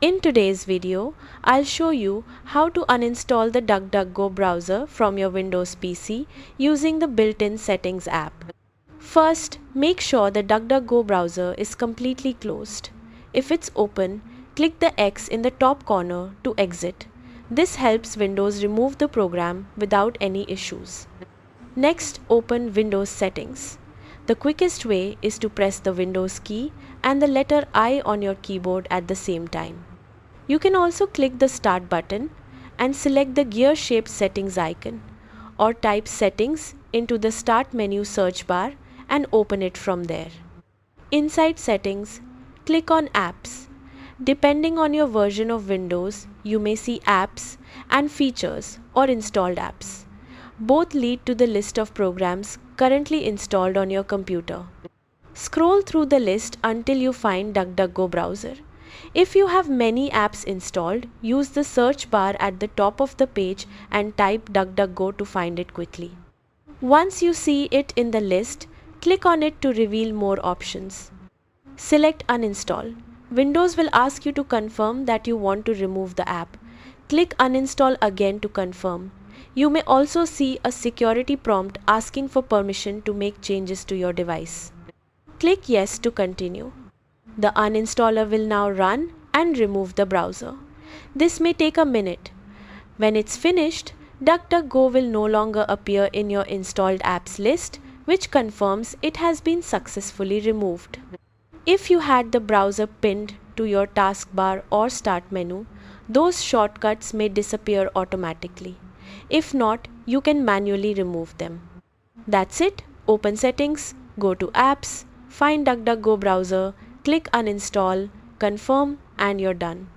In today's video, I'll show you how to uninstall the DuckDuckGo browser from your Windows PC using the built-in Settings app. First, make sure the DuckDuckGo browser is completely closed. If it's open, click the X in the top corner to exit. This helps Windows remove the program without any issues. Next, open Windows Settings. The quickest way is to press the Windows key and the letter I on your keyboard at the same time. You can also click the Start button and select the gear-shaped settings icon, or type Settings into the Start menu search bar and open it from there. Inside Settings, click on Apps. Depending on your version of Windows, you may see Apps and Features or Installed Apps. Both lead to the list of programs currently installed on your computer. Scroll through the list until you find DuckDuckGo browser. If you have many apps installed, use the search bar at the top of the page and type DuckDuckGo to find it quickly. Once you see it in the list, click on it to reveal more options. Select Uninstall. Windows will ask you to confirm that you want to remove the app. Click Uninstall again to confirm. You may also see a security prompt asking for permission to make changes to your device. Click Yes to continue. The uninstaller will now run and remove the browser. This may take a minute. When it's finished, DuckDuckGo will no longer appear in your installed apps list, which confirms it has been successfully removed. If you had the browser pinned to your taskbar or start menu, those shortcuts may disappear automatically. If not, you can manually remove them. That's it. Open Settings, go to Apps, find DuckDuckGo browser, click Uninstall, confirm, and you're done.